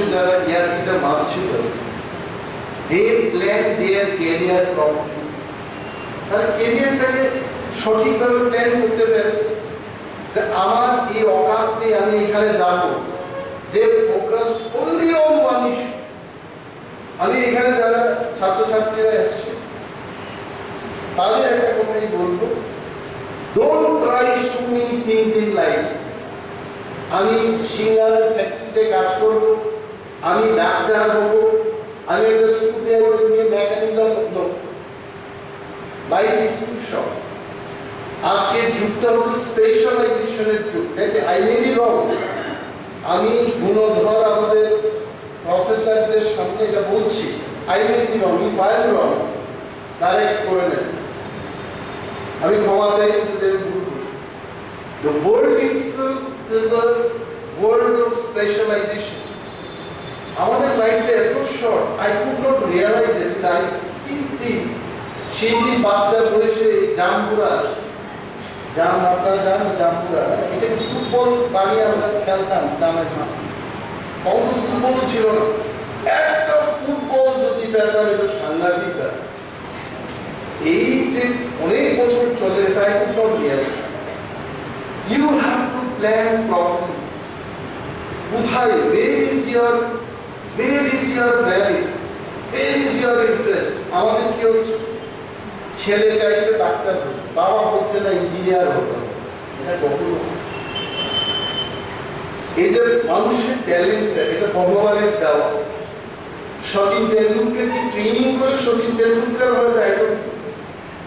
মানুষে যারা ইয়ারটা মানছিল, they plan their career properly. তারা ক্যারিয়ারটাকে সঠিকভাবে প্ল্যান করতে পেরেছে। আমার এই অকাতে আমি এখানে যাব, they focused only on one issue. আমি এখানে যারা ছাত্রছাত্রীরা এসছে তাদের একটা কথাই বলবো, don't try so many things in life. আমি সিঙ্গারের ফ্যাক্টরিতে কাজ করব, আমি ডাক্তার হব, আমি একটা স্টুডেন্ট নিয়ে মেকানিজম হব। Life is too short. আজকের যুগটা হচ্ছে স্পেশালাইজেশনের যুগ। আই মে বি রং, আমি গুণধর আমাদের প্রফেসরদের সামনে এটা বলছি, I may be wrong, if I am wrong correct করে নেন, আমি ক্ষমা চাই যদি আমি ভুল করি। The world itself is a world of specialization. আমাদের লাইফটা এত short, I could not realize it, I still feel সেই যে বাচ্চা বয়সে জামপুরা, জাম আপনারা জানেন জামপুরা, এটা ফুটবল বানিয়ে আমরা খেলতাম গ্রামের মাঠে। কত ফুটবলও ছিল না, একটা ফুটবল যদি পেতাম এটা সাংঘাতিক ব্যাপার। এই যে অনেক বছর চলে যায়, I could not realize. You have to plan properly. কোথায়, where is your value, where is your interest? আমাদের কি হচ্ছে, ছেলে চাইছে ডাক্তার হতে, বাবা বলছে না ইঞ্জিনিয়ার হতে হবে। এটা কখনো, এই যে মানুষের ট্যালেন্ট, এটা ভগবানের দেওয়া। সচিন তেন্ডুলকরকে ট্রেনিং করে সচিন তেন্ডুলকর হয়েছে এখন,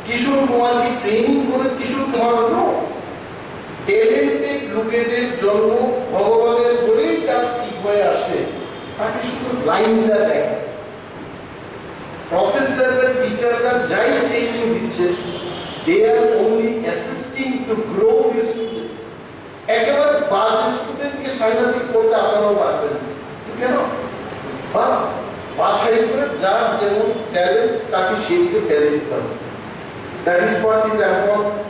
কিশোর কুমারকে ট্রেনিং করে কিশোর কুমার হলো। ট্যালেন্টেড লোকেদের জন্ম ভগবানের বলেই তার ঠিক হয়ে আসে, তাকে শুধু লাইনটা দেখা। প্রফেসররা টিচাররা যাই ট্রেনিং দিচ্ছে, they are only assisting to grow the students. একেবারে বাজে স্টুডেন্টকে সাংঘাতিক করতে আপনারাও পারবেন না, কেন? বাছাই করে যার যেমন ট্যালেন্ট তাকে সেদিকে ফেলে দিতে হবে। That is what is empowerment.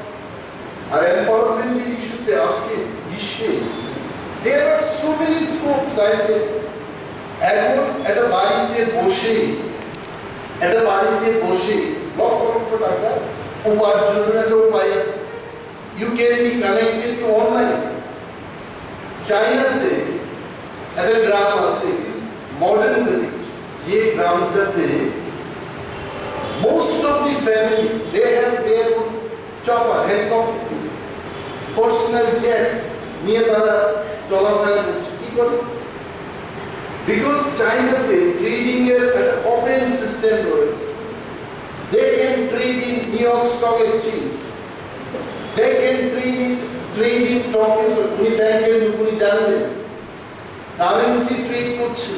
আর এম্পাওয়ারমেন্টের ইস্যুতে আজকে বিশ্বে there are so many scopes. এখন একটা বাড়িতে বসে লক্ষ লক্ষ টাকা উপার্জনের একটা উপায় আছে। You can be connected to online. চাইনাতে একটা গ্রাম আছে, মডার্ন ভিলেজ, যে গ্রামটাতে most of the families they have their own chopper, helicopter, personal jet নিয়ে তারা চলাফেরা করছে। কি করে? বিকজ চাইনাতে ট্রেডিং এর একটা ওপেন সিস্টেম রয়েছে। They can trade in New York Stock Exchange. They can trade in Tokyo. উনি ব্যাংকের উনি জানবেন কারেন্সি ট্রেড করছে।